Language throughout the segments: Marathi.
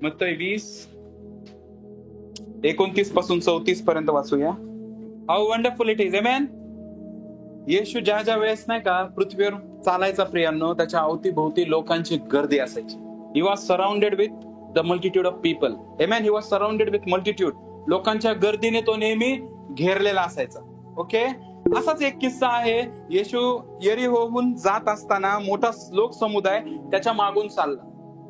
मत्तई 20:29 पासून 34 पर्यंत वाचूया. How wonderful it is. आमेन. येशू ज्या वेळेस नाही का पृथ्वीवर चालायचा प्रियांनो, त्याच्या अवतीभोवती लोकांची गर्दी असायची. He was surrounded with the multitude of people. आमेन. He was surrounded with multitude. लोकांच्या गर्दीने तो नेहमी घेरलेला असायचा. ओके. असाच एक किस्सा आहे. येशू यरीहोहून जात असताना मोठा लोक समुदाय त्याच्या मागून चालला.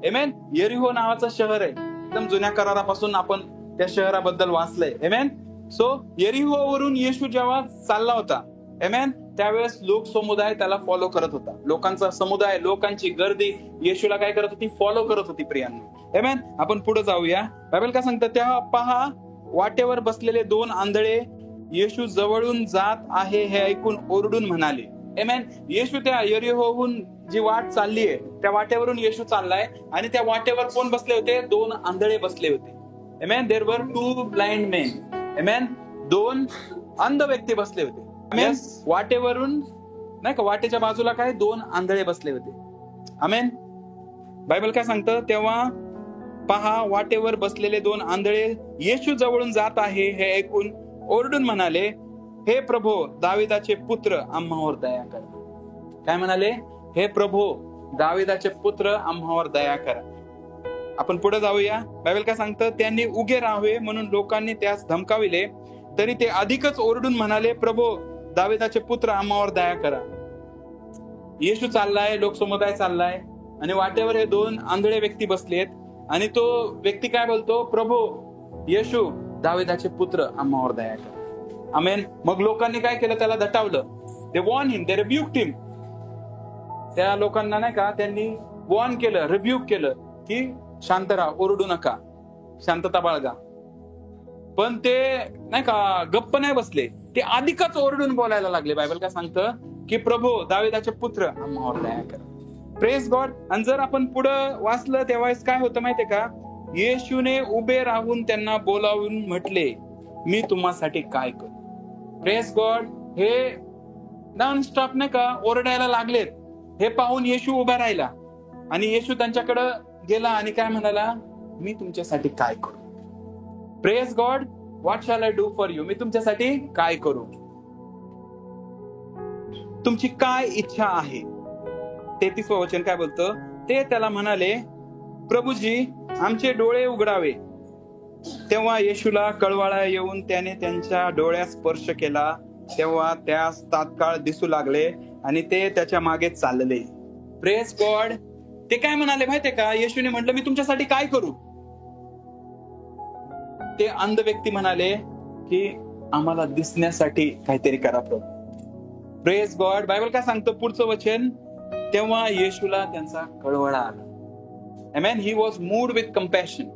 आमेन. यरीहो नावाचं शहर आहे. एकदम जुन्या करारापासून आपण त्या शहराबद्दल वाचलंय. आमेन. सो यरीहोवरून येशू जेव्हा चालला होता, आमेन, त्यावेळेस लोक समुदाय त्याला फॉलो करत होता. लोकांचा समुदाय, लोकांची गर्दी येशूला काय करत होती? फॉलो करत होती प्रियांनो. आमेन. आपण पुढे जाऊया. बायबल काय सांगतं? तेव्हा पहा, वाटेवर बसलेले 2 आंधळे येशू जवळून जात आहे हे ऐकून ओरडून म्हणाले. आमेन. येशू त्या यरीहोहून जी वाट चालली आहे त्या वाटेवरून येशू चाललाय आणि त्या वाटेवर कोण बसले होते? 2 आंधळे बसले होते. आमेन. There were 2 blind main. आमेन. 2 अंध व्यक्ती बसले होते. आमेन. वाटेवरून नाही का, वाटेच्या बाजूला काय 2 आंधळे बसले होते. आमेन. बायबल काय सांगतं? तेव्हा पहा, वाटेवर बसलेले 2 आंधळे येशू जवळून जात आहे हे ऐकून ओरडून म्हणाले, हे प्रभो, दाविदाचे पुत्र, आम्हावर दया करा. काय म्हणाले? हे प्रभो, दाविदाचे पुत्र, आम्हावर दया करा. आपण पुढे जाऊया. बायबल काय सांगतं? त्यांनी उगे राहावे म्हणून लोकांनी त्यास धमकाविले, तरी ते अधिकच ओरडून म्हणाले, प्रभो, दाविदाचे पुत्र, आम्हावर दया करा. येशू चाललाय, लोकसमुदाय चाललाय आणि वाटेवर हे 2 आंधळे व्यक्ती बसलेत आणि तो व्यक्ती काय बोलतो? प्रभो, येशू, दाविदाचे पुत्र, आम्हावर दया करा. आमेन. मग लोकांनी काय केलं? त्याला दटावलं. दे वॉर्न हिम, दे रिब्यूक्ड हिम. त्या लोकांना नाही का त्यांनी वॉर्न केलं, रिब्यूक केलं की शांत राहा, ओरडू नका, शांतता बाळगा. पण ते नाही का गप्प नाही बसले, ते अधिकच ओरडून बोलायला लागले. बायबल काय सांगतं? की प्रभो, दाविदाचे पुत्र, आम्हावर दया करा. Praise God. आणि जर आपण पुढं वाचलं तेव्हाच काय होतं माहितीये का? येशूने उभे राहून त्यांना बोलावून म्हटले, मी तुम्हासाठी काय करू? Praise God. हे नॉन स्टॉप नाही का ओरडायला लागलेत. हे पाहून येशू उभा राहिला आणि येशू त्यांच्याकडे गेला आणि काय म्हणाला? मी तुमच्यासाठी काय करू? Praise God. What shall I do for you? मी तुमच्यासाठी काय करू? तुमची काय इच्छा आहे? 33वं वचन काय बोलतं? ते त्याला म्हणाले, प्रभूजी, आमचे डोळे उघडावे. तेव्हा येशूला कळवळा येऊन त्याने त्यांच्या डोळ्यास स्पर्श केला. तेव्हा त्यास तात्काळ दिसू लागले आणि ते त्याच्या मागे चालले. Praise God. ते काय म्हणाले माहितीये का? येशूने म्हटलं, मी तुमच्यासाठी काय करू? ते अंध व्यक्ती म्हणाले की आम्हाला दिसण्यासाठी काहीतरी करा प्रभू. Praise God. बायबल काय सांगतं पुढचं वचन? तेव्हा येशूला त्यांचा कळवळा आला. आमेन. He was moved with compassion.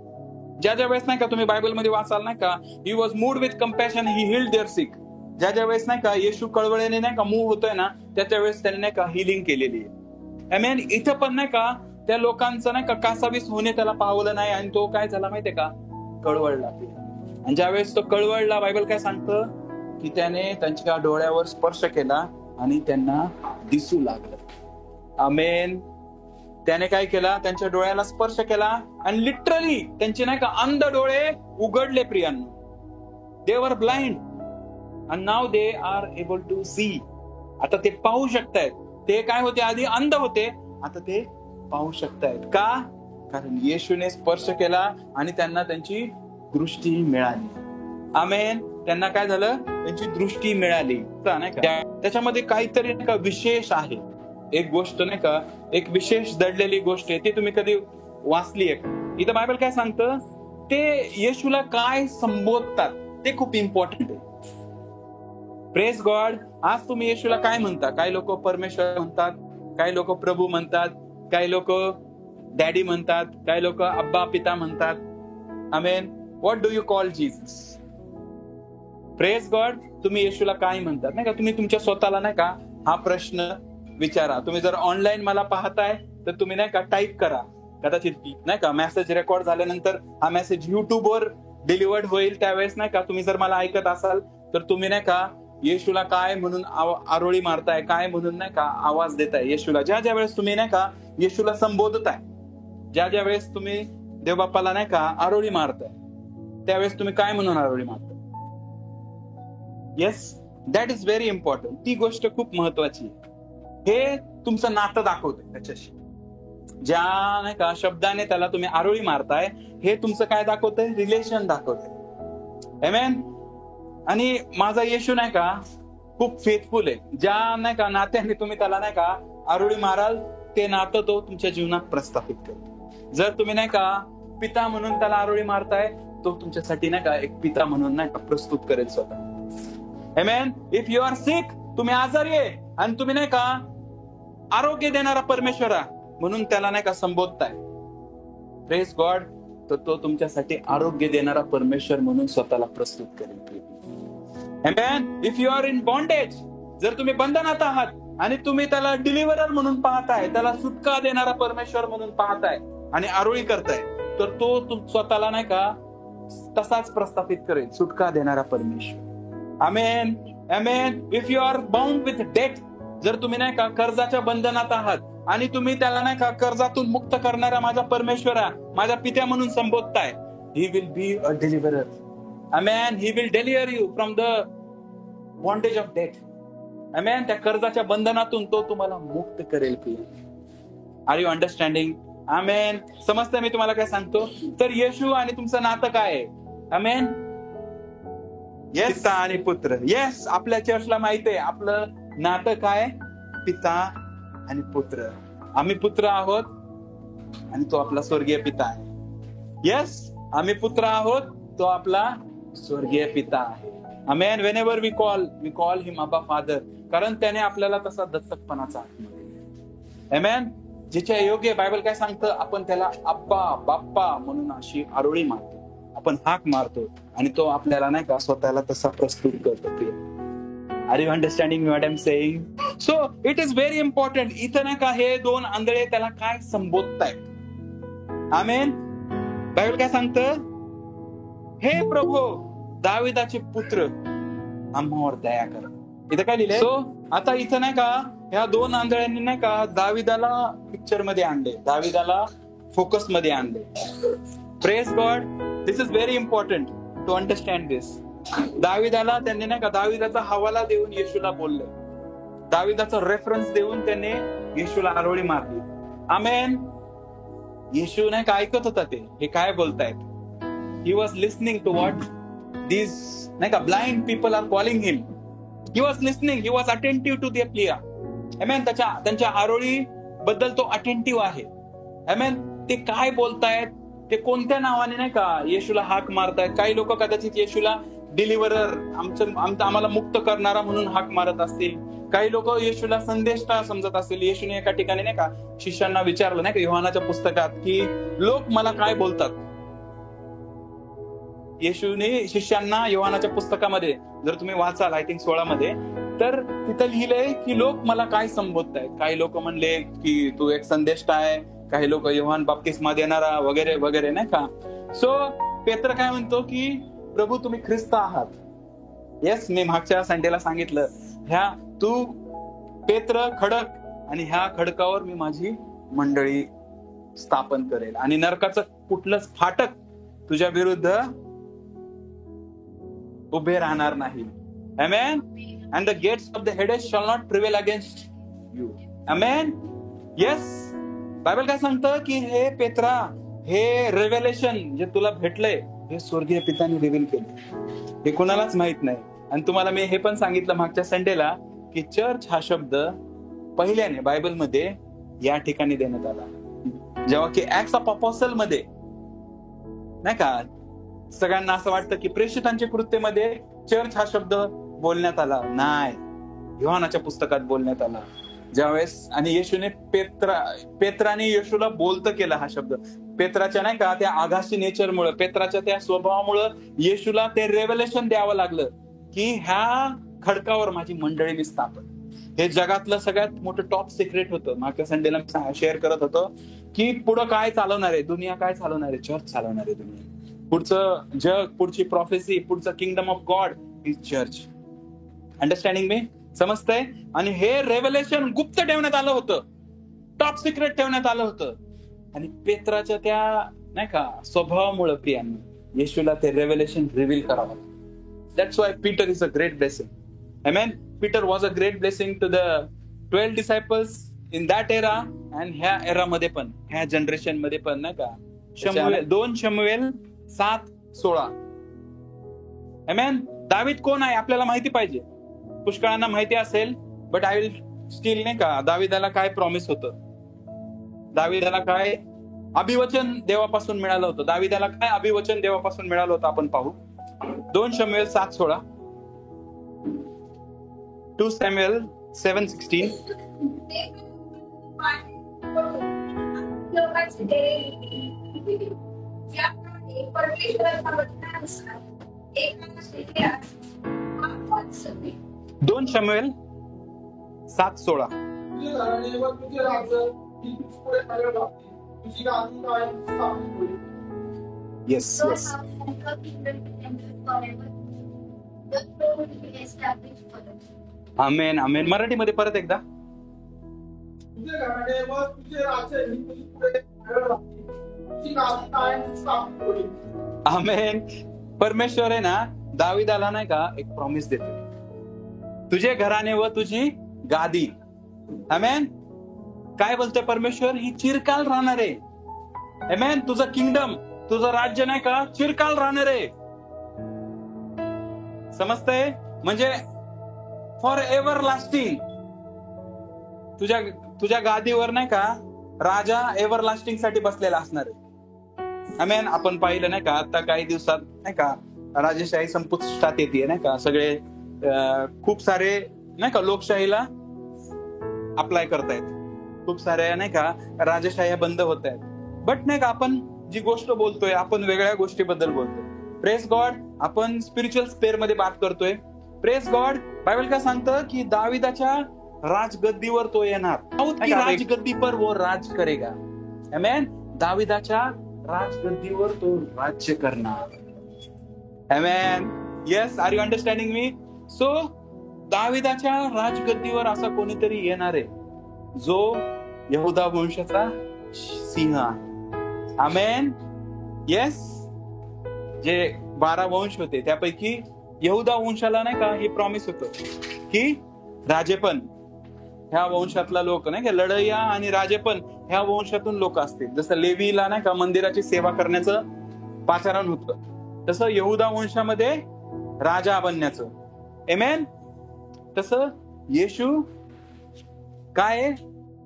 ज्या वेळेस नाही का तुम्ही बायबलमध्ये वाचाल नाही का, he was moved with compassion, he healed their sick. ज्या वेळेस नाही का येशू कळवळेने नाही का मूव्ह होतोय ना, त्याच्या वेळेस त्याने नाही का हिलिंग केलेली आहे. आमेन. इथं पण नाही का त्या लोकांचं नाही का कासावीस होणे त्याला पावलं नाही आणि तो काय झाला माहितीये का? कळवळला. आणि ज्यावेळेस तो कळवळला, बायबल काय सांगतं की त्याने त्यांच्या डोळ्यावर स्पर्श केला आणि त्यांना दिसू लागलं. आमेन. त्याने काय केला? त्यांच्या डोळ्याला स्पर्श केला आणि लिटरली त्यांचे नाही का अंध डोळे उघडले प्रियांनो. दे वर blind and now they are able to see. आता ते पाहू शकतायत. ते काय होते? आधी अंध होते, आता ते पाहू शकतायत. का? कारण येशूने स्पर्श केला आणि त्यांना त्यांची दृष्टी मिळाली. आमेन. त्यांना काय झालं? त्यांची दृष्टी मिळाली. नाही का त्याच्यामध्ये काहीतरी नाही का विशेष आहे. एक गोष्ट नाही का, एक विशेष दडलेली गोष्ट आहे. ती तुम्ही कधी वाचली आहे? इथं बायबल काय सांगतं? ते येशूला काय संबोधतात ते खूप इम्पॉर्टंट आहे. Praise God. आज तुम्ही येशूला काय म्हणता? काही लोक परमेश्वर म्हणतात, काही लोक प्रभू म्हणतात, काही लोक डॅडी म्हणतात, काही लोक अब्बा पिता म्हणतात. आमेन. What do you call Jesus? Praise God. तुम्ही येशूला काय म्हणतात? नाही का तुम्ही तुमच्या स्वतःला नाही का हा प्रश्न विचारा. तुम्ही जर ऑनलाईन मला पाहताय तर तुम्ही नाही का टाईप करा. कदाचित नाही का मेसेज रेकॉर्ड झाल्यानंतर हा मेसेज युट्यूबवर डिलिव्हर्ड होईल. त्यावेळेस नाही का तुम्ही जर मला ऐकत असाल तर तुम्ही नाही का येशूला काय म्हणून आरोळी मारताय, काय म्हणून नाही का आवाज देताय येशूला. ज्या वेळेस तुम्ही नाही का येशूला संबोधताय, ज्या वेळेस तुम्ही देवबापाला नाही का आरोळी मारताय, त्यावेळेस तुम्ही काय म्हणून आरोळी मारता? Yes, that is very important. ती गोष्ट खूप महत्वाची. हे तुमचं नातं दाखवतंय त्याच्याशी. ज्या नाही का शब्दाने त्याला तुम्ही आरोळी मारताय, हे तुमचं काय दाखवतंय? रिलेशन दाखवतंय. आमेन. आणि माझा येशू नाही का खूप फेथफुल आहे. ज्या नाही का नात्याने तुम्ही त्याला नाही का आरोळी माराल, ते नातं तो तुमच्या जीवनात प्रस्थापित करेल. जर तुम्ही नाही का पिता म्हणून त्याला आरोळी मारताय, तो तुमच्यासाठी नाही का एक पिता म्हणून नाही का प्रस्तुत करेल स्वतः. आमेन. इफ यू आर सिक, तुम्ही आजारी आहे आणि तुम्ही नाही का आरोग्य देणारा परमेश्वरा म्हणून त्याला नाही का संबोधताय, प्रेज गॉड, तर तो तुमच्यासाठी आरोग्य देणारा परमेश्वर म्हणून स्वतःला प्रस्तुत करेल. आमेन. If you are in bondage, जर तुम्ही बंधनात आहात आणि तुम्ही त्याला डिलिव्हरर म्हणून पाहताय, त्याला सुटका देणारा परमेश्वर म्हणून पाहताय आणि आरोळी करताय, तर तो स्वतःला नाही का तसाच प्रस्थापित करेल, सुटका देणारा परमेश्वर. आमेन. आमेन. If you are bound with debt, जर तुम्ही नाही का कर्जाच्या बंधनात आहात आणि तुम्ही त्याला नाही का कर्जातून मुक्त करणारा माझा परमेश्वरा, माझ्या पित्या म्हणून संबोधताय, he will be a deliverer. आमेन. He will deliver you from the bondage of debt. आमेन. त्या कर्जाच्या बंधनातून तो तुम्हाला मुक्त करेल. Are you understanding? आमेन. समजतंय मी तुम्हाला काय सांगतो? तर येशू आणि तुमचं नातं काय आहे? आमेन. येस, पिता आणि पुत्र. येस, आपल्या चर्चला माहिती आहे आपलं नातं काय? पिता आणि पुत्र. आम्ही पुत्र आहोत आणि तो आपला स्वर्गीय पिता आहे. येस, आम्ही पुत्र आहोत, तो आपला स्वर्गीय पिता आहे. आमेन. व्हेनेवर वी कॉल हिम अब्बा फादर, कारण त्याने आपल्याला तसा दत्तकपणाचा आत्मा दिला. आमेन. जिच्या योग्य बायबल काय सांगतं? आपण त्याला अब्बा, बाप्पा म्हणून अशी आरोळी मारतो, आपण हाक मारतो आणि तो आपल्याला नाही का स्वतःला तसा प्रस्तुत करतो. Are you understanding what I am saying? So it is very important. इथं नाही का हे दोन आंधळे त्याला काय संबोधतायत? आमेन. बायबल काय सांगतं? हे प्रभू, दाविदाचे पुत्र, आम्हावर दया कर. इथं काय लिहिलंय? सो आता इथं नाही का ह्या दोन आंधळ्यांनी नाही का दाविदाला पिक्चर मध्ये आणले, दाविदाला फोकस मध्ये आणले. Praise God. This is very important to understand this. दाविदाला त्यांनी नाही का दाविदाचा हवाला देऊन येशूला बोलले, दाविदाचा रेफरन्स देऊन त्यांनी येशूला आरोळी मारली. आमेन. येशू नाही का ऐकत होता ते हे काय बोलतायत. He was listening to what these नाही का blind people are calling him. He was listening, he was attentive to their plea. आमेन. त्यांच्या आरोळी बद्दल तो अटेंटिव्ह आहे. आमेन. ते काय बोलतायत, ते कोणत्या नावाने नाही का येशूला हाक मारतायत. काही लोक कदाचित येशूला डिलिव्हरर, आम्हाला मुक्त करणारा म्हणून हाक मारत असतील. काही लोक येशूला संदेष्टा समजत असतील. येशूने एका ठिकाणी नाही का शिष्यांना विचारलं नाही का योहानाच्या पुस्तकात, की लोक मला काय बोलतात. येशूने शिष्यांना योहानाच्या पुस्तकामध्ये जर तुम्ही वाचाल आय थिंक 16 मध्ये, तर तिथं लिहिलंय की लोक मला काय संबोधतायत. काही लोक म्हणले की तू एक संदेष्टा आहे, काही लोक योहान बाप्तिस्मा देणारा वगैरे वगैरे नाही का. सो पेत्र काय म्हणतो की प्रभू तुम्ही ख्रिस्त आहात. येस, मी मागच्या संडेला सांगितलं, ह्या तू पेत्र खडक आणि ह्या खडकावर मी माझी मंडळी स्थापन करेल आणि नरकाचं कुठलंच फाटक तुझ्या विरुद्ध उभे राहणार नाही. आमेन. And the gates of the Hades shall not prevail against you. Amen. Yes. Bible काय सांगतं की हे पेत्रा, हे रेव्हेलेशन जे तुला भेटलंय हे स्वर्गीय पित्याने रिव्हील केलं, हे कोणालाच माहित नाही. आणि तुम्हाला मी हे पण सांगितलं मागच्या संडेला की चर्च हा शब्द पहिल्याने बायबलमध्ये या ठिकाणी देण्यात आला, जेव्हा की ऍक्ट्स ऑफ अपोस्टल मध्ये नाही का सगळ्यांना असं वाटतं की प्रेषितांचे कृत्यमध्ये चर्च हा शब्द बोलण्यात आला. नाही, योहानाच्या पुस्तकात बोलण्यात आला ज्यावेळेस. आणि येशूने पेत्राने येशूला बोलतं केलं हा शब्द. पेत्राच्या नाही का त्या आगाशी नेचरमुळे, पेत्राच्या त्या स्वभावामुळे येशूला ते रेव्हेलेशन द्यावं लागलं की ह्या खडकावर माझी मंडळी मी स्थापन. हे जगातलं सगळ्यात मोठं टॉप सिक्रेट होतं. मागच्या संडेला शेअर करत होतो की पुढं काय चालवणार आहे, दुनिया काय चालवणार आहे, चर्च चालवणार आहे दुनिया. पुढचं जग, पुढची प्रोफेसी, पुढचं kingdom of God is church. Understanding me? समजतंय? आणि हे रेव्हेलेशन गुप्त ठेवण्यात आलं होतं, टॉप सिक्रेट ठेवण्यात आलं होतं. आणि पेत्राच्या त्या नाही का स्वभावामुळे प्रियांनो येशूला ते रेव्हेलेशन रिव्हील करावं. That's why Peter is a great blessing. आमेन. Peter was a great blessing to the 12 disciples in that era and ह्या एरा मध्ये पण, ह्या जनरेशन मध्ये पण नाही का. 2 शमूएल 7:16. आमेन. दावीद कोण आहे आपल्याला माहिती पाहिजे, पुष्कळांना माहिती असेल, बट आय विल स्टील नाही का दावीदाला काय प्रॉमिस होतं, दावीदाला काय अभिवचन देवापासून मिळालं होतं, दावीदाला काय अभिवचन देवापासून मिळालं होतं आपण पाहू. 2 शमूएल 7:16, 2 Samuel 7:16. दोन शमूएल 7:16. Yes yes. आमेन आमेन. मराठीमध्ये परत एकदा. आमेन. परमेश्वर आहे ना दावीदाला नाही का एक प्रॉमिस देतो, तुझे घराणे व तुझी गादी. आमेन. काय बोलतोय परमेश्वर, ही चिरकाल राहणार आहे. आमेन. तुझं किंगडम, तुझं राज्य नाही का चिरकाल राहणार आहे. समजतंय? म्हणजे फॉर एव्हर लास्टिंग. तुझ्या गादीवर नाही का राजा एव्हर लास्टिंग साठी बसलेला असणार आहे. आमेन. आपण पाहिलं नाही का आता काही दिवसात नाही का राजेशाही संपुष्टात येते नाही का, सगळे खूप सारे नाही का लोकशाहीला अप्लाय करतायत, खूप साऱ्या नाही का राजेशाही बंद होत आहेत. बट नाही का आपण जी गोष्ट बोलतोय आपण वेगळ्या गोष्टीबद्दल बोलतोय. Press God. आपण स्पिरिच्युअल स्पेअर मध्ये बात करतोय. Press God. बायबल काय सांगतं की दाविदाच्या राजगद्दीवर तो येणार, राजगद्दी पर वो राज करेगा. आमेन. दाविदाच्या राजगद्दीवर तो राज्य करणार. आमेन. Yes. Are you understanding me? So दाविदाच्या राजगद्दीवर असा कोणीतरी येणार आहे जो यहुदा वंशाचा सिंह आहे. आमेन. येस. जे 12 वंश होते त्यापैकी यहुदा वंशाला नाही का हे प्रॉमिस होतं की राजेपण ह्या वंशातला लोक नाही का, लढैया आणि राजेपण ह्या वंशातून लोक असतील. जसं लेवीला नाही का मंदिराची सेवा करण्याचं पाचारण होतं, तसं यहुदा वंशामध्ये राजा बनण्याचं. आमेन. तसं येशू काय,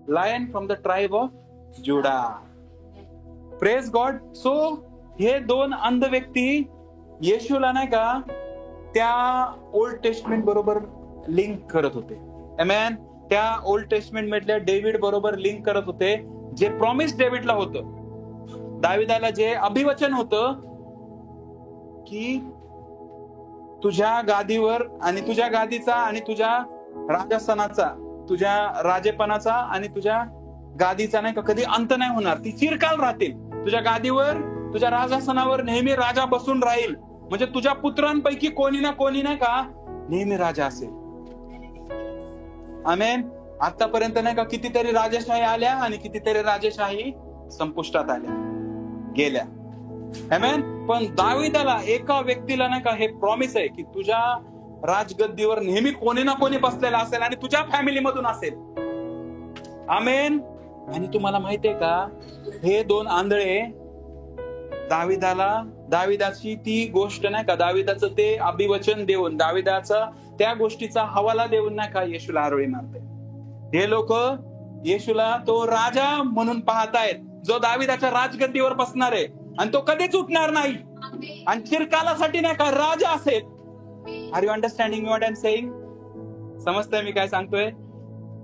lion from the tribe of Judah. Praise God. So हे 2 अंध व्यक्ती येशूला नाही का त्या ओल्ड टेस्टमेंट बरोबर लिंक करत होते. आमेन. त्या ओल्ड टेस्टमेंट मधल्या डेव्हिड बरोबर लिंक करत होते, जे प्रॉमिस डेव्हिडला होतं, दाविदाला जे अभिवचन होतं की तुझ्या गादीवर आणि तुझ्या गादीचा आणि तुझ्या राजस्थानाचा, तुझ्या राजेपणाचा आणि तुझ्या गादीचा नाही का कधी अंत नाही होणार, ती चिरकाल राहतील. तुझ्या गादीवर तुझ्या राजस्थानावर नेहमी राजा बसून राहील. म्हणजे तुझ्या पुत्रांपैकी कोणी ना कोणी नाही का नेहमी राजा असेल. आमेन. आतापर्यंत नाही का कितीतरी राजेशाही आल्या आणि कितीतरी राजेशाही संपुष्टात आल्या गेल्या. आमेन. पण दाविदाला एका व्यक्तीला नाही का हे प्रॉमिस आहे की तुझ्या राजगद्दीवर नेहमी कोणी ना कोणी बसलेला असेल आणि तुझ्या फॅमिली मधून असेल. आमेन. आणि तुम्हाला माहितीये का हे 2 आंधळे दाविदाची ती गोष्ट नाही का, दाविदाचं ते अभिवचन देऊन, दाविदाचा त्या गोष्टीचा हवाला देऊन नाही का येशूला आरोळी मारते. हे लोक येशूला तो राजा म्हणून पाहतायत जो दाविदाच्या राजगद्दीवर बसणार आहे आणि तो कधीच उठणार नाही आणि चिरकालासाठी नाही का राजा असेल. Are you understanding what I am saying? समजतंय मी काय सांगतोय?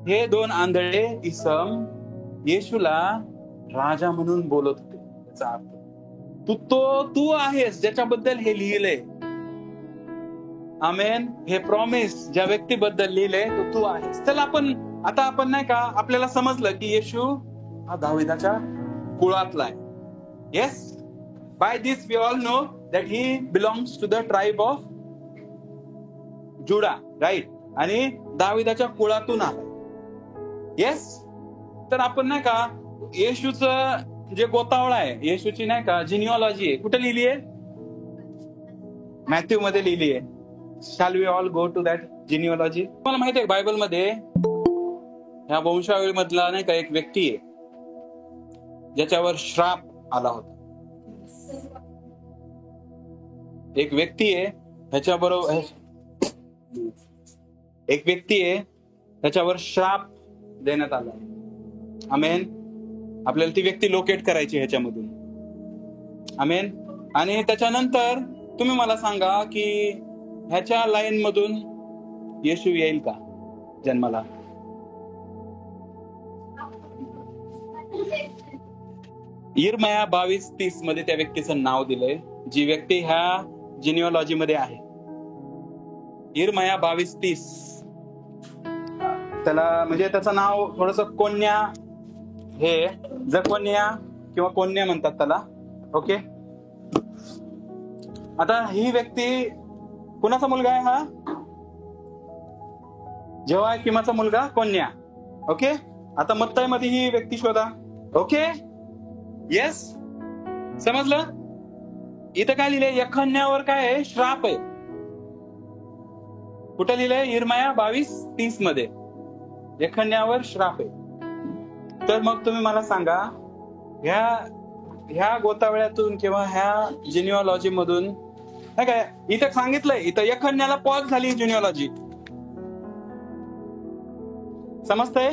हे 2 आंधळे इसम येशूला राजा म्हणून बोलत होते. त्याचा अर्थ तू आहेस ज्याच्याबद्दल हे लिहिलंय. आमेन. हे प्रॉमिस ज्या व्यक्तीबद्दल लिहिलंय तो तू आहेस. चला आपण नाही का आपल्याला समजलं की येशू हा दाविदाच्या कुळातला आहे. Yes. By this we all know that he belongs to the tribe of Judah, right. आणि दाविदाच्या कुळातून आलाय. येस. तर आपण नाही का येशूचं जे गोतावळा आहे येशूची नाही का जिनिओलॉजी आहे, कुठे लिहिली आहे? मॅथ्यू मध्ये लिहिली आहे. Shall we all go to that genealogy? तुम्हाला माहिती आहे बायबल मध्ये ह्या वंशावळी मधला नाही का एक व्यक्ती आहे ज्याच्यावर श्राप आला होता. एक व्यक्ती आहे ह्याच्याबरोबर एक व्यक्ती आहे त्याच्यावर श्राप देण्यात आला. आमेन. आपल्याला ती व्यक्ती लोकेट करायची ह्याच्यामधून. आमेन. आणि त्याच्यानंतर तुम्ही मला सांगा की ह्याच्या लाईन मधून येशू येईल का जन्माला? यिर्मया 22:30 मध्ये त्या व्यक्तीचं नाव दिलंय, जी व्यक्ती ह्या जिनिओलॉजी मध्ये आहे. यिर्मया 22:30. त्याला म्हणजे त्याचं नाव थोडस कोन्या, हे जकोन्या किंवा कोन्या म्हणतात त्याला. ओके. आता ही व्यक्ती कुणाचा मुलगा आहे? हा जेव्हाकिमाचा मुलगा कोन्या. ओके. आता मत्ताईमध्ये ही व्यक्ती शोधा. ओके. येस, समजलं? इथं काय लिहिलंय? यखन्यावर काय आहे? श्राप आहे. कुठं लिहिलंय? यिर्मया 22:30 मध्ये यखन्यावर श्राप आहे. तर मग तुम्ही मला सांगा ह्या गोतावळ्यातून किंवा ह्या जिनिओलॉजी मधून नाही काय इथं सांगितलंय, इथं यखन्याला पॉज झाली जिनिओलॉजी. समजतंय?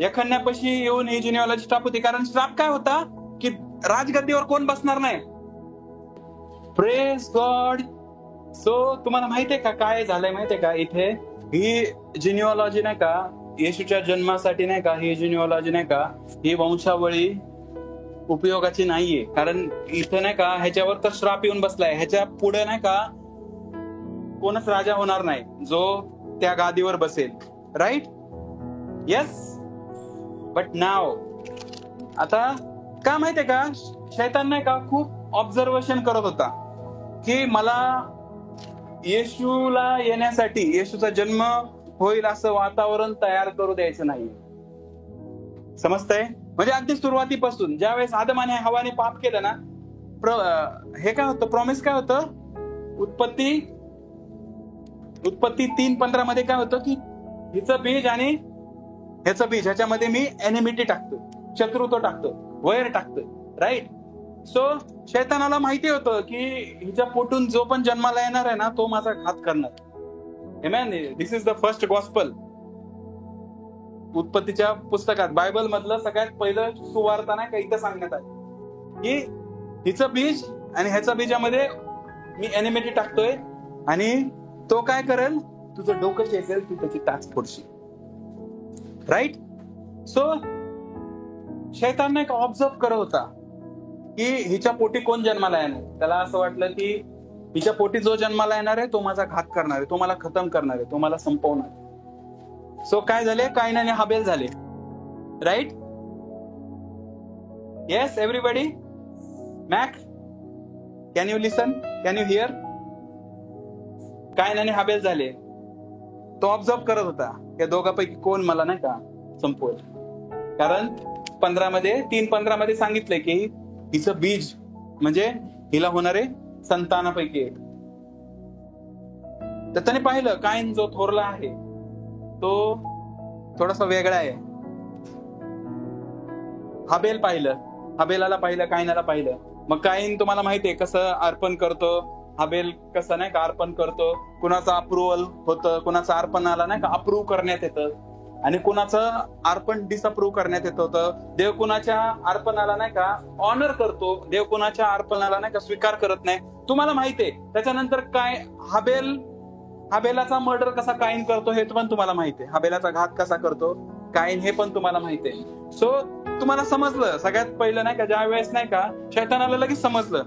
यखन्यापाशी येऊन ही जिनिओलॉजी स्टॉप होती. कारण श्राप काय होता की राजगद्दीवर कोण बसणार नाही. Praise God. सो तुम्हाला माहितीये का काय झालंय माहितीये का? इथे ही जिनिओलॉजी नाही का येशूच्या जन्मासाठी नाही का, ही जिनिओलॉजी नाही का, ही वंशावळी उपयोगाची नाहीये. कारण इथे नाही का ह्याच्यावर तर श्राप येऊन बसलाय. ह्याच्या पुढे नाही का कोणच राजा होणार नाही जो त्या गादीवर बसेल. राईट? येस. बट नाव आता का माहितीये का, शैतान नाही का खूप ऑब्झर्वेशन करत होता की मला येशूला येण्यासाठी, येशूचा जन्म होईल असं वातावरण तयार करू द्यायचं नाही. समजतंय? म्हणजे अगदी सुरुवातीपासून ज्यावेळेस आदम आणि हवाने पाप केलं ना, हे काय होतं? प्रॉमिस काय होतं? उत्पत्ती 3:15 मध्ये काय होतं की हिचं बीज आणि ह्याचं बीज, ह्याच्यामध्ये मी एनिमिटी टाकतो, शत्रुत्व टाकतो, वैर टाकतो. राईट? सो शैतानाला माहिती होतं की हिच्या पोटून जो पण जन्माला येणार आहे ना तो माझा घात करणार. आमेन. दिस इज द फर्स्ट गॉस्पल. उत्पत्तीच्या पुस्तकात बायबल मधलं सगळ्यात पहिलं सुवार्ता नाही का इथं सांगण्यात आली की हिचं बीज आणि ह्याच्या बीजामध्ये मी एनिमिटी टाकतोय आणि तो काय करेल? तुझं डोकं शेकेल, तू त्याची टाच फोडशील. राईट? सो शैतान नाही का ऑब्झर्व करत होता की हिच्या पोटी कोण जन्माला येणार. त्याला असं वाटलं की हिच्या पोटी जो जन्माला येणार आहे तो माझा घात करणार आहे, तो मला खतम करणार आहे, तो मला संपवणार. सो काय झाले? काईन आणि हाबेल झाले. Right? Yes everybody? Mac, can you listen? Can you hear? काईन आणि हाबेल झाले. तो ऑब्झर्व करत होता या दोघांपैकी कोण मला नाही का संपवेल. कारण 3:15 मध्ये सांगितलंय की हिचं बीज म्हणजे हिला होणारे संतानापैकी एक. तर त्याने पाहिलं काईन जो थोरला आहे तो थोडासा वेगळा आहे. हाबेल पाहिलं, हाबेलाला पाहिलं, काईनाला पाहिलं. मग काईन तुम्हाला माहितीये कसं अर्पण करतो, हाबेल कसं नाही का अर्पण करतो. कुणाचं अप्रुव्हल होतं, कुणाचं अर्पणाला नाही का अप्रूव्ह करण्यात येतं आणि कुणाचं अर्पण डिसअप्रूव्ह करण्यात येत होतं. देव कुणाच्या अर्पणाला नाही का ऑनर करतो, देव कुणाच्या अर्पणाला नाही का स्वीकार करत नाही. तुम्हाला माहितीये. त्याच्यानंतर काय हाबेलाचा मर्डर कसा काईन करतो हे पण तुम्हाला माहितीये. हाबेलाचा घात कसा करतो काईन हे पण तुम्हाला माहितीये. सो तुम्हाला समजलं सगळ्यात पहिलं नाही का ज्या वेळेस नाही का शैतानाला लगेच समजलं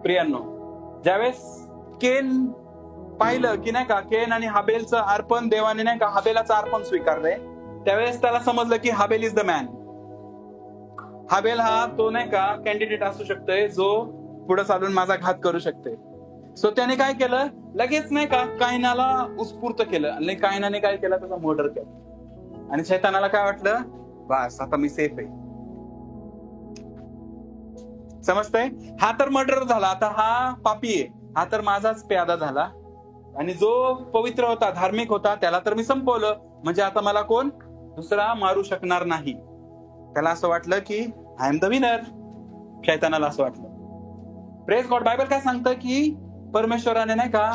प्रियांनो, ज्यावेळेस केन पाहिलं की नाही का केन आणि हाबेलचं अर्पण देवाने नाही का हाबेलाचं अर्पण स्वीकारलंय, त्यावेळेस त्याला समजलं की हाबेल इज द मॅन. हाबेल हा तो नाही का कॅन्डिडेट असू शकतोय जो पुढे चालून माझा घात करू शकते. सो त्याने काय केलं? लगेच नाही का काईनाला उत्स्फूर्त केलं आणि काईनाने काय केलं? त्याचा मर्डर केला. आणि शैतानाला काय वाटलं? बस आता मी सेफ आहे. समजतंय? हा तर मर्डर झाला, आता हा पापी आहे, हा तर माझाच प्यादा झाला. आणि जो पवित्र होता, धार्मिक होता, त्याला तर मी संपवलं, म्हणजे आता मला कोण दुसरा मारू शकणार नाही. त्याला असं वाटलं की आय एम द विनर. शैतानाला असं वाटलं. Praise God. बायबल काय सांगतं की परमेश्वराने नाही का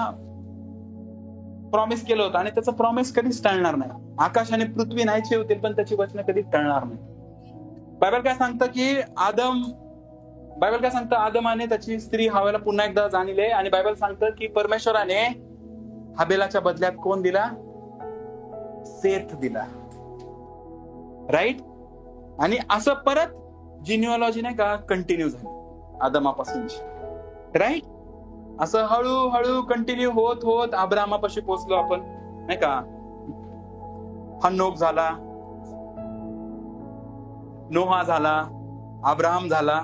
प्रॉमिस केलं होतं, आणि त्याचं प्रॉमिस कधीच टळणार नाही. आकाश आणि पृथ्वी नाहीचे होतील, पण त्याची वचनं कधीच टळणार नाही. बायबल काय सांगतं की आदमाने त्याची स्त्री हव्याला पुन्हा एकदा जाणले, आणि बायबल सांगतं की परमेश्वराने हबेलाच्या बदल्यात कोण दिला? सेथ दिला. राईट. आणि असं परत जिनिओलॉजी नाही का कंटिन्यू झाली आदमापासूनची. राईट. असं हळूहळू कंटिन्यू होत होत अब्राहमापाशी पोहोचलो आपण, नाही का. हन्नोक झाला, नोहा झाला, अब्राहम झाला.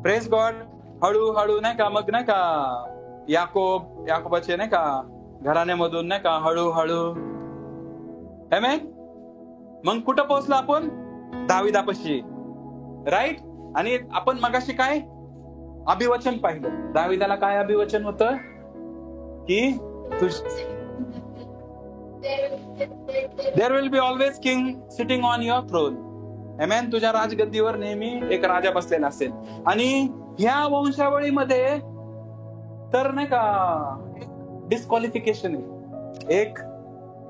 Praise God. हळूहळू नाही का मग नाही का याकोबाचे नाही का घराण्यामधून नाही का हळूहळू. आमेन. मग कुठं पोहोचलो आपण? दाविदापाशी. राईट. आणि आपण मगाशी काय अभिवचन पाहिलं? दाविदाला काय अभिवचन होतं की there will be always king sitting on your throne. आमेन. तुझ्या राजगद्दीवर नेहमी एक राजा बसलेला असेल. आणि ह्या वंशावळीमध्ये तर नाही का डिस्क्वालिफिकेशन आहे.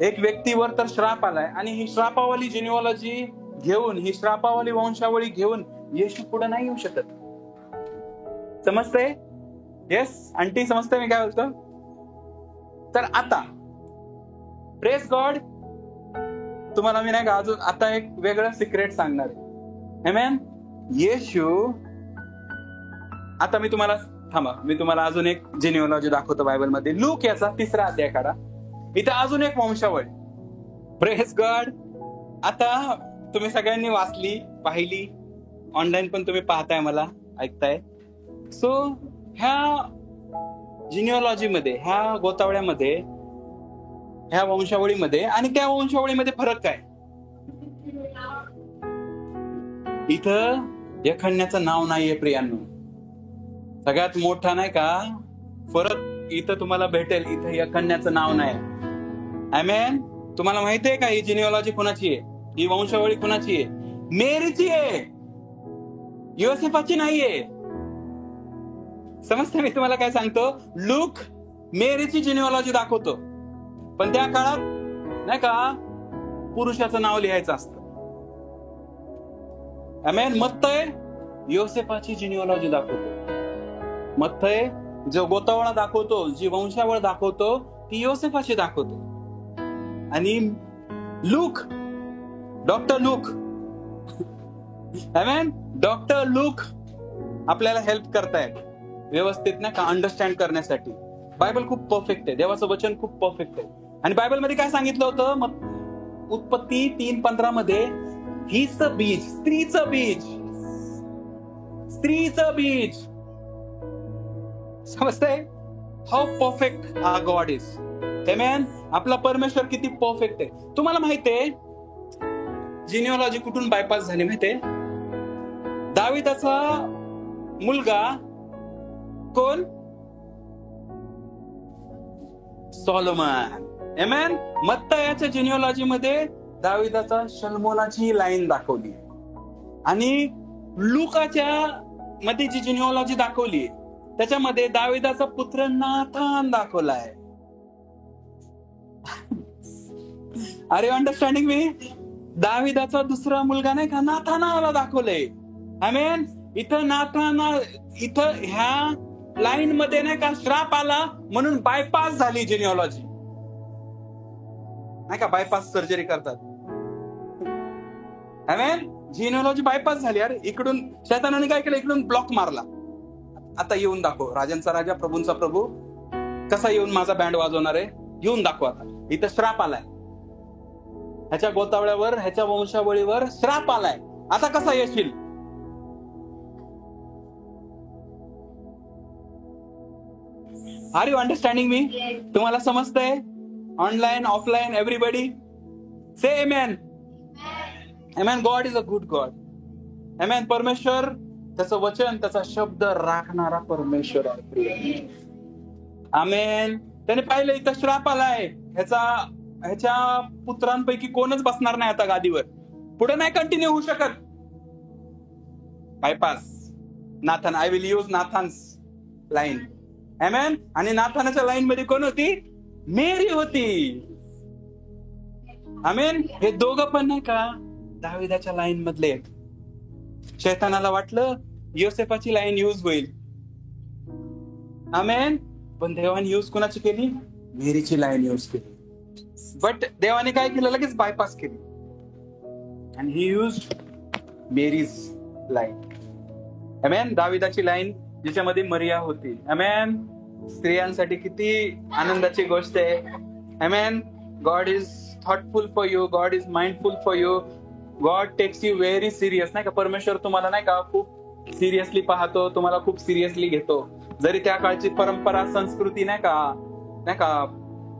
एक व्यक्तीवर तर श्राप आलाय, आणि ही श्रापावाली जिनिओलॉजी घेऊन, ही श्रापावाली वंशावळी घेऊन येशू पुढे नाही येऊ शकत. समजतंय? येस आंटी, समजतंय मी काय बोलतो? तर आता प्रेज गॉड, तुम्हाला मी नाही का अजून आता एक वेगळं सिक्रेट सांगणार आहे. आमेन. येशू, आता मी तुम्हाला अजून एक जिनिओलॉजी दाखवतो बायबलमध्ये. लूक याचा 3रा अध्याय काढा. इथे अजून एक वंशावळ. Praise God. आता तुम्ही सगळ्यांनी वाचली, पाहिली, ऑनलाईन पण तुम्ही पाहताय, मला ऐकताय. सो ह्या जिनिओलॉजीमध्ये, ह्या गोतावळ्यामध्ये, ह्या वंशावळीमध्ये आणि त्या वंशावळीमध्ये फरक काय? इथं यखन्याचं नाव नाहीये प्रियांनो. सगळ्यात मोठा नाही का फरक इथं तुम्हाला भेटेल. इथं यखन्याचं नाव नाही. आमेन. तुम्हाला माहितीये का ही जिनिओलॉजी कुणाची आहे? ही वंशावळी कुणाची आहे? मेरीची आहे, योसेफाची नाहीये. समजते मी तुम्हाला काय सांगतो? लूक मेरीची जिनिओलॉजी दाखवतो, पण त्या काळात नाही का पुरुषाचं नाव लिहायचं असतं. आमेन. मत्तय योसेफाची जिनिओलॉजी दाखवतो. मत्तय जो गोतावळा दाखवतो, जी वंशावळ दाखवतो, ती योसेफाची दाखवतो. आणि लूक, डॉक्टर लूक, आमेन, डॉक्टर लूक आपल्याला हेल्प करतायत व्यवस्थित नाही का अंडरस्टँड करण्यासाठी. बायबल खूप परफेक्ट आहे, देवाचं वचन खूप परफेक्ट आहे. आणि बायबल मध्ये काय सांगितलं होतं? मग उत्पत्ती 3:15 मध्ये, हिचं बीज, स्त्रीचं बीज, स्त्रीचं बीज. समजतंय? How perfect our God is. आमेन. आपला परमेश्वर किती परफेक्ट आहे. तुम्हाला माहितीये जिनिओलॉजी कुठून बायपास झाली माहितीये? दाविदाचा मुलगा कोण? सॉलोमन. आमेन. मत्तयाच्या जिनिओलॉजी मध्ये दाविदाचा शल्मोनाची लाईन दाखवली, आणि लुकाच्या मध्ये जी जिनिओलॉजी दाखवली त्याच्यामध्ये दाविदाचा पुत्र नाथान दाखवलाय. आर यू अंडरस्टँडिंग मी? दाविदाचा दुसरा मुलगा नाही का नाथानाला दाखवलंय. आमेन. इथं ह्या लाईन मध्ये नाही का श्राप आला, म्हणून बायपास झाली जिनिओलॉजी. नाही का बायपास सर्जरी करतात. आमेन. जिनिओलॉजी बायपास झाली. अरे इकडून शैतानाने काय केलं? इकडून ब्लॉक मारला. आता येऊन दाखव, राजांचा राजा, प्रभूंचा प्रभू कसा येऊन माझा बँड वाजवणार आहे? येऊन दाखव. आता इथं श्राप आलाय, ह्याच्या गोतावळ्यावर, ह्याच्या वंशावळीवर श्राप आलाय. आता कसा येशील? आर यू अंडरस्टँडिंग मी? तुम्हाला समजतंय? Online, offline, everybody say amen. Amen. God is a good God. Amen. परमेश्वर त्याचं वचन, त्याचा शब्द राखणारा परमेश्वर आहे. आमेन. त्याने पाहिलं इथं श्राप आलाय, ह्याच्या पुत्रांपैकी कोणच बसणार नाही आता गादीवर, पुढे नाही कंटिन्यू होऊ शकत. Bypass. Nathan, I will use Nathan's line. आमेन. आणि नाथानाच्या लाईन मध्ये कोण होती? मेरी होती. आमेन. हे दोघं पण नाही का दाविदाच्या लाईन मधले आहेत. शैतानाला वाटलं योसेफाची लाईन युज होईल. आमेन. पण देवाने युज कोणाची केली? मेरीची लाईन युज केली. बट देवाने काय केलं? लगेच बायपास केली. आणि ही युज मेरीज लाईन. आमेन. दाविदाची लाईन ज्याच्यामध्ये मरिया होती. आमेन. स्त्रियांसाठी किती आनंदाची गोष्ट आहे. आमेन. God is thoughtful for you. God is mindful for you. God takes you very serious. नाही का, परमेश्वर तुम्हाला नाही का खूप सिरियसली पाहतो, तुम्हाला खूप सिरियसली घेतो. जरी त्या काळची परंपरा, संस्कृती नाही का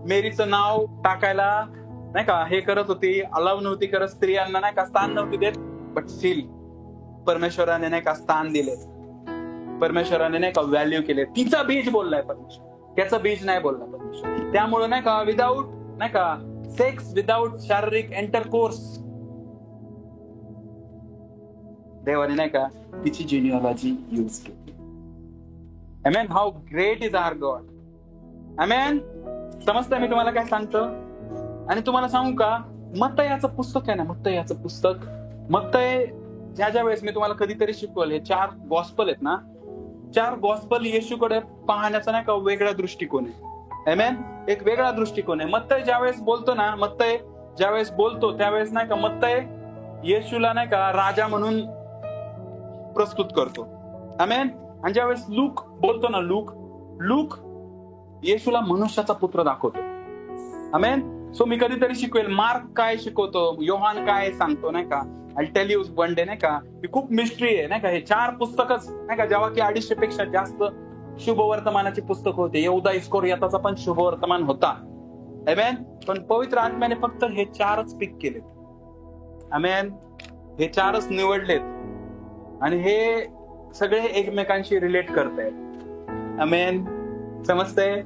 मेरीचं नाव टाकायला नाही का हे करत होती, अलाव नव्हती करत, स्त्रियांना नाही का स्थान नव्हती देत, बट स्टील परमेश्वराने नाही का स्थान दिले. परमेश्वराने नाही का व्हॅल्यू केले. तिचा बीज बोललाय परमेश्वर, त्याचं बीज नाही बोलला परमेश्वर. त्यामुळे नाही का विदाऊट नाही का सेक्स, विदाऊट शारीरिक इंटरकोर्स, देवाने नाही का तिची जिनिओलॉजी यूज केली. आमेन. How great is our God. आमेन. समजतंय मी तुम्हाला काय सांगतो? आणि तुम्हाला सांगू का, मत्तयाचं पुस्तक आहे ना, मत्तयाचं पुस्तक, मत्तय ज्या वेळेस मी तुम्हाला कधीतरी शिकवलं, हे 4 गॉस्पल आहेत ना, 4 गॉस्पल येशूकडे पाहण्याचा नाही का वेगळा दृष्टिकोन आहे. आमेन. एक वेगळा दृष्टिकोन आहे. मत्तय ज्यावेळेस बोलतो ना, मत्तय ज्यावेळेस बोलतो त्यावेळेस नाही का मत्तय येशूला नाही का राजा म्हणून प्रस्तुत करतो. आमेन. आणि ज्यावेळेस लूक बोलतो ना, लूक येशूला मनुष्याचा पुत्र दाखवतो. आमेन. सो मी कधीतरी शिकवेल मार्क काय शिकवतो, योहान काय सांगतो नाही का. I tell you one day नाही का. ही खूप मिस्ट्री आहे नाही का. हे 4 पुस्तकच नाही का, जेव्हा की 250 पेक्षा जास्त शुभवर्तमानाची पुस्तक होते. यहूदा इस्करियोताचा पण शुभवर्तमान होता. आमेन. पण पवित्र आत्म्याने फक्त हे 4च पिक केलेत. आमेन. हे 4च निवडलेत आणि हे सगळे एकमेकांशी रिलेट करतायत. आमेन. समजतंय?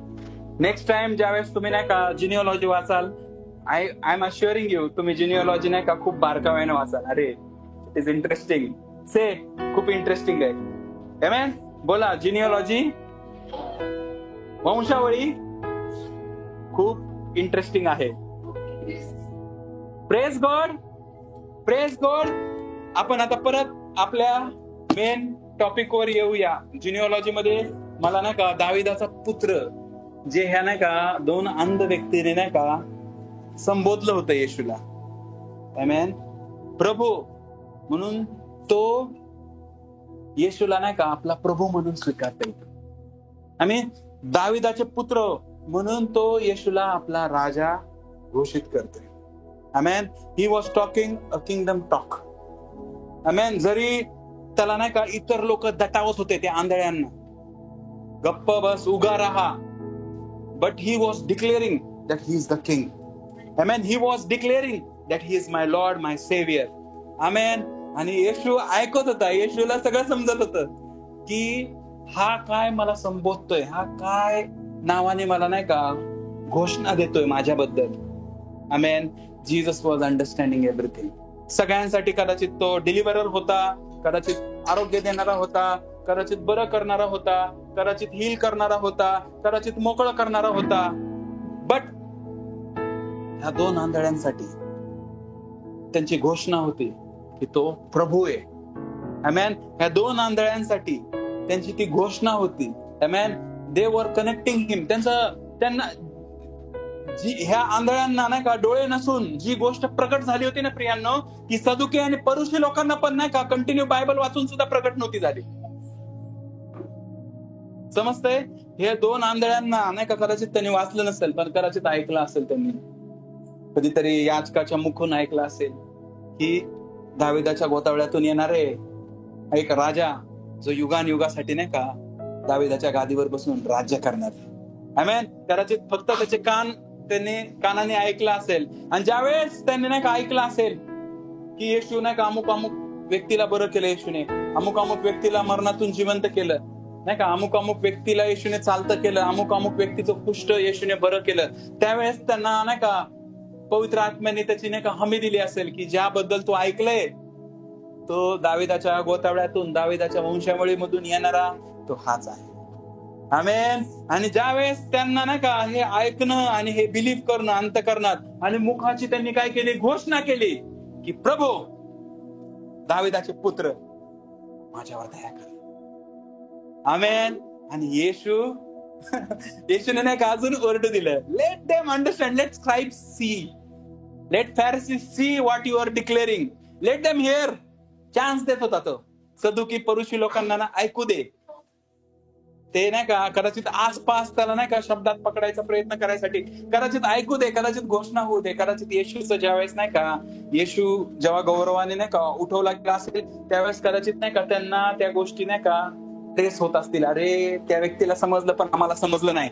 नेक्स्ट टाइम ज्यावेळेस तुम्ही नाही का जिनिओलॉजी वाचाल, आय एम अश्युअरिंग यू, तुम्ही जिनिओलॉजी नाही का खूप बारकाव्याने वाचाल. अरे इट इज इंटरेस्टिंग. से खूप इंटरेस्टिंग आहे. आमेन. बोला, जिनिओलॉजी, वंशावळी खूप इंटरेस्टिंग आहे. Praise God, praise God. आपण आता परत आपल्या मेन टॉपिक वर येऊया. जिनिओलॉजी मध्ये मला नाही का दाविदाचा पुत्र, जे ह्या नाही का 2 अंध व्यक्तीने नाही का संबोधलं होतं येशूला. आमेन. प्रभू म्हणून तो येशूला नाही का आपला प्रभू म्हणून स्वीकारता येतो. आमेन. दाविदाचे पुत्र म्हणून तो येशूला आपला राजा घोषित करतोय. आमेन. He was talking a kingdom talk. आमेन. जरी त्याला नाही का इतर लोक दटावत होते, त्या आंधळ्यांना, गप्प बस, उगा रहा, but he was declaring that he is the king. आमेन. He was declaring that he is my Lord, my saviour. आमेन. आणि येशू ऐकत होता. येशूला सगळं समजत होतं की हा काय मला संबोधतोय, हा काय नावाने मला नाही का घोषणा देतोय माझ्याबद्दल. आमेन. Jesus was understanding everything. सगळ्यांसाठी कदाचित तो डिलिव्हरर होता, कदाचित आरोग्य देणारा होता, कदाचित बरं करणारा होता, कदाचित हील करणारा होता, कदाचित मोकळं करणारा होता. बट ह्या 2 आंधळ्यांसाठी त्यांची घोषणा होती की तो प्रभू आहे. आमेन. ह्या 2 आंधळ्यांसाठी त्यांची ती घोषणा होती. आमेन. दे वर कनेक्टिंग हिम. त्यांना जी ह्या आंधळ्यांना नाही का डोळे नसून जी गोष्ट प्रकट झाली होती ना प्रियांनो, की सदुकी आणि परुषी लोकांना पण नाही का कंटिन्यू बायबल वाचून सुद्धा प्रकट नव्हती झाली. समजतंय? हे 2 आंधळ्यांना नाही का कदाचित त्यांनी वाचलं नसेल, पण कदाचित ऐकलं असेल त्यांनी. कधीतरी याचकाच्या मुखून ऐकलं असेल की दाविदाच्या गोतावळ्यातून येणारे एक राजा, जो युगानयुगासाठी नाही का दाविदाच्या गादीवर बसून राज्य करणार. आमेन. कदाचित फक्त त्याचे कान त्यांनी कानाने ऐकलं असेल. आणि ज्यावेळेस त्यांनी नाही का ऐकलं असेल, की येशू नाही का अमुक अमुक व्यक्तीला बरं केलं येशूने, अमुक अमुक व्यक्तीला मरणातून जिवंत केलं, नाही का अमुक अमुक व्यक्तीला येशूने चालतं केलं, अमुक अमुक व्यक्तीचं कुष्ठ येशूने बरं केलं, त्यावेळेस त्यांना नाही का पवित्र आत्म्याने त्याची नाही का हमी दिली असेल की ज्याबद्दल तू ऐकलंय तो दाविदाच्या गोतावळ्यातून, दाविदाच्या वंशावळीमधून येणारा तो हाच आहे. आमेन. आणि ज्यावेळेस त्यांना नाही का हे ऐकणं आणि हे बिलीव्ह करणं अंतःकरणात आणि मुखाची त्यांनी काय केली, घोषणा केली की प्रभू दाविदाचे पुत्र माझ्यावर दया कर. आमेन. आणि येशूने नाही का अजून ओरडू दिलं, let them understand, let scribes see, let Pharisees see what you are declaring, let them hear. Chance देत होता तो सदुकी परुषी लोकांना ना ऐकू दे. ते नाही का कदाचित आसपास त्याला नाही का शब्दात पकडायचा प्रयत्न करायसाठी, कदाचित ऐकू दे, कदाचित घोषणा होऊ दे, कदाचित येशूचं ज्यावेळेस नाही का येशू जेव्हा गौरवाने नाही का उठवला गेला असेल त्यावेळेस कदाचित नाही का त्यांना त्या गोष्टी नाही का ट्रेस होत असतील. अरे त्या व्यक्तीला समजलं पण आम्हाला समजलं नाही,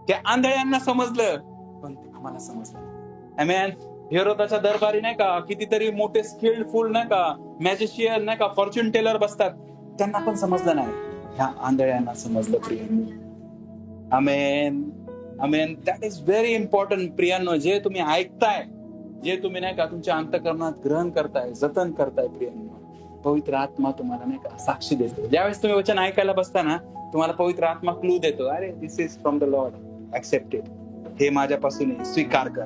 त्या आंधळ्यांना समजलं पण आम्हाला समजलं नाही. आमेन. हेरोदाच्या दरबारी नाही का कितीतरी मोठे स्किल्डफुल नाही का मॅजिशियन नाही का फॉर्च्यून टेलर बसतात, त्यांना पण समजलं नाही, ह्या आंधळ्यांना समजलं. प्रियांनो आमेन. आमेन. दॅट इज व्हेरी इम्पॉर्टंट प्रियांनो. जे तुम्ही ऐकताय, जे तुम्ही नाही का तुमच्या अंतःकरणात ग्रहण करताय, जतन करताय, प्रियांनो पवित्र आत्मा तुम्हाला नाही का साक्षी देतो. ज्यावेळेस तुम्ही वचन ऐकायला बसताना तुम्हाला पवित्र आत्मा क्लू देतो, अरे this is from the Lord, accepted, हे माझ्यापासून आहे, स्वीकार कर.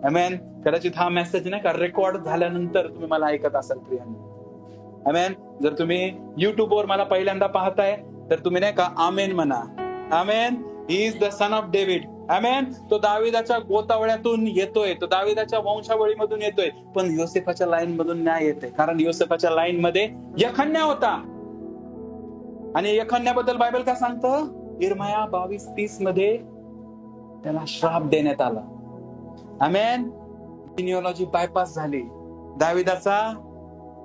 आमेन. कदाचित हा मेसेज नाही का रेकॉर्ड झाल्यानंतर तुम्ही मला ऐकत असाल प्रियांनो. आमेन. जर तुम्ही युट्यूबवर मला पहिल्यांदा पाहताय तर तुम्ही नाही का आमेन म्हणा. आमेन. He is the son of David. आमेन. तो दाविदाच्या गोतावळ्यातून येतोय, तो दाविदाच्या वंशावळीमधून येतोय, पण योसेफाच्या लाईन मधून नाही येते, कारण योसेफाच्या लाईन मध्ये यखन्या होता. आणि यखन्याबद्दल बायबल काय सांगतं, इर्मया 22:30 मध्ये त्याला श्राप देण्यात आला. आमेन. जिनिओलॉजी बायपास झाली. दाविदाचा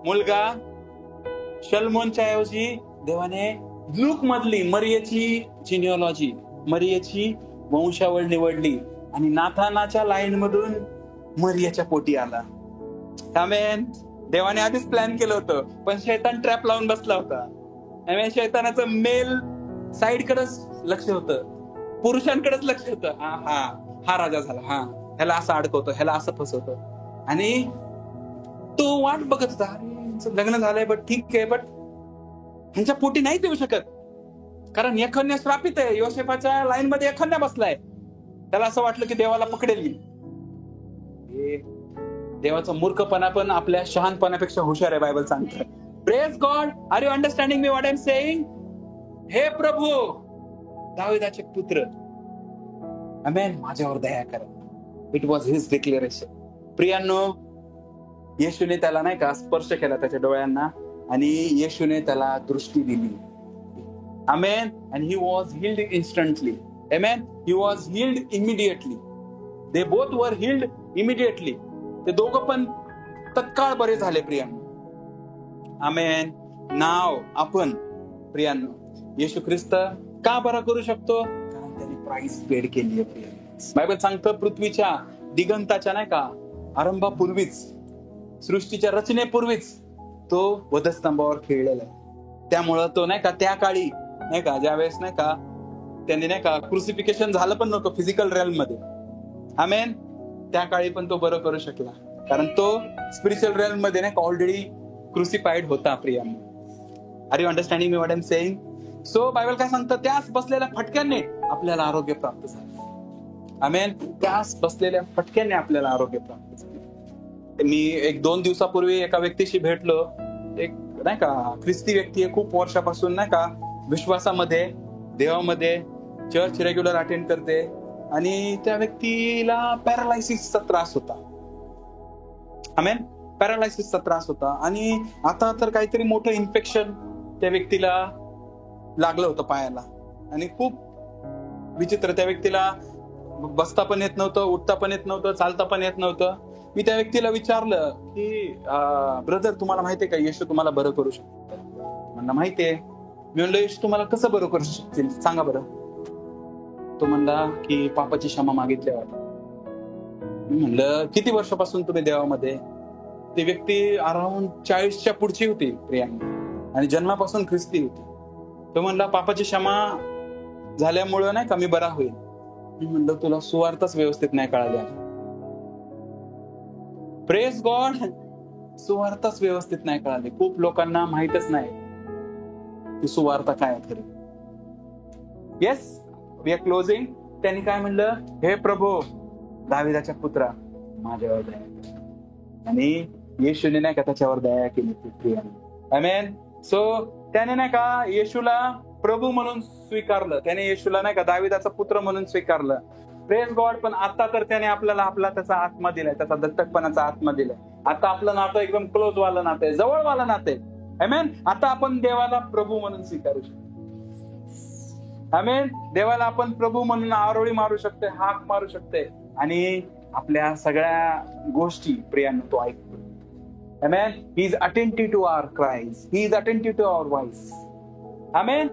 मुलगा शल्मोनच्या ऐवजी देवाने लूक मधली मरियेची जिनिओलॉजी, मरियेची वंशावळ निवडली आणि नाथानाच्या लाईन मधून मरियाच्या पोटी आला. आमेन. देवाने आधीच प्लॅन केलं होतं, पण शैतान ट्रॅप लावून बसला होता. आमेन. शैतानाचं मेल साईडकडेच लक्ष होतं, पुरुषांकडेच लक्ष होतं. हा राजा झाला, हा ह्याला असं अडकवतो, ह्याला असं फसवतो, आणि तो वाट बघत होता, अरे लग्न झालंय बट ठीक आहे, बट ह्यांच्या पोटी नाहीच येऊ शकत, कारण यखन्या श्रापित आहे. योसेफाच्या लाईन मध्ये यखन्या बसलाय. त्याला असं वाटलं की देवाला पकडेल. देवाचा मूर्खपणा पण आपल्या शहाणपणापेक्षा हुशार आहे, बायबल सांगतं. Praise God. Are you understanding me what I am saying? हे प्रभू दाविदाचे पुत्र, आमेन, माझ्यावर दया करा. It was his declaration. प्रियांनो, येशूने त्याला नाही का स्पर्श केला त्याच्या डोळ्यांना, आणि येशूने त्याला दृष्टी दिली. आमेन. And he was healed instantly. आमेन. He was healed immediately. They both were healed immediately. ते दोघं पण तत्काळ बरे झाले प्रियांनो. आमेन. नाव आपण प्रियांनो येशू ख्रिस्त का बरा करू शकतो? कारण त्यांनी प्राइस पेड केली आहे प्रियांनो. बायबल सांगतं पृथ्वीच्या दिगंताच्या नाही का आरंभापूर्वीच, सृष्टीच्या रचनेपूर्वीच तो वधस्तंभावर खेळलेला आहे. त्यामुळं तो नाही का त्या काळी नाही का ज्यावेळेस नाही का त्यांनी नाही का क्रुसिफिकेशन झालं पण नव्हतं फिजिकल रेल्म मध्ये. आमेन. त्या काळी पण तो बरं करू शकला, कारण तो स्पिरिच्युअल रेल्म मध्ये नाही का ऑलरेडी क्रुसिफाईड होता प्रियांनो. Are you understanding me what I am saying? So Bible काय सांगतं, त्याच बसलेल्या फटक्याने आपल्याला आरोग्य प्राप्त झालं. आमेन. त्यास बसलेल्या फटक्याने आपल्याला आरोग्य प्राप्त झाले. मी 1-2 दिवसापूर्वी एका व्यक्तीशी भेटलो. एक नाही का ख्रिस्ती व्यक्ती आहे, खूप वर्षापासून नाही का विश्वासामध्ये, देवामध्ये, चर्च रेग्युलर अटेंड करते, आणि त्या व्यक्तीला पॅरालायसिसचा त्रास होता. आमेन. पॅरालायसिसचा त्रास होता, आणि आता तर काहीतरी मोठं इन्फेक्शन त्या व्यक्तीला लागलं होतं पायाला, आणि खूप विचित्र. त्या व्यक्तीला बसता पण येत नव्हतं, उठता पण येत नव्हतं, चालता पण येत नव्हतं. मी त्या व्यक्तीला विचारलं की ब्रदर, तुम्हाला माहितीये का येशू तुम्हाला बरं करू शकतो? म्हणला माहितीये. मी म्हणलं येशू तुम्हाला कसं बरं करू शकतील, सांगा बरं. तो म्हणला की पापाची क्षमा मागितल्यावर. मी म्हणलं किती वर्षापासून तुम्ही देवामध्ये? ती व्यक्ती अराउंड 40च्या पुढची होती प्रियांका, आणि जन्मापासून ख्रिस्ती होती. तो म्हणला पापाची क्षमा झाल्यामुळं नाही का मी बरा होईल. मी म्हणलं तुला सुवार्थच व्यवस्थित नाही कळाली. प्रेज गॉड, सुवार्थच व्यवस्थित नाही कळाली. खूप लोकांना माहितच नाही की सुवार्थ काय खरी. Yes, we are closing. त्यांनी काय म्हणलं, हे प्रभू दाविदाच्या पुत्रा माझ्यावर दया कर. आणि येशूने नाही का त्याच्यावर दया केली ती प्रियाने. आमेन. सो त्याने नाही का येशूला प्रभू म्हणून स्वीकारलं, त्याने येशूला नाही का दाविदाचा पुत्र म्हणून स्वीकारलं. Praise God. पण आता तर त्याने आपल्याला आपला त्याचा आत्मा दिलाय, त्याचा दत्तकपणाचा आत्मा दिलाय. आता आपलं नातं एकदम क्लोज वालं नातं आहे, जवळ वालं नातं आहे. आमेन. आता आपण देवाला प्रभू म्हणून स्वीकारू शकतो. आमेन. देवाला आपण प्रभू म्हणून आरोळी मारू शकतोय, हाक मारू शकतोय, आणि आपल्या सगळ्या गोष्टी प्रियांनो तो ऐकतो. आमेन. He is attentive to our cries, he is attentive to our voice. Amen.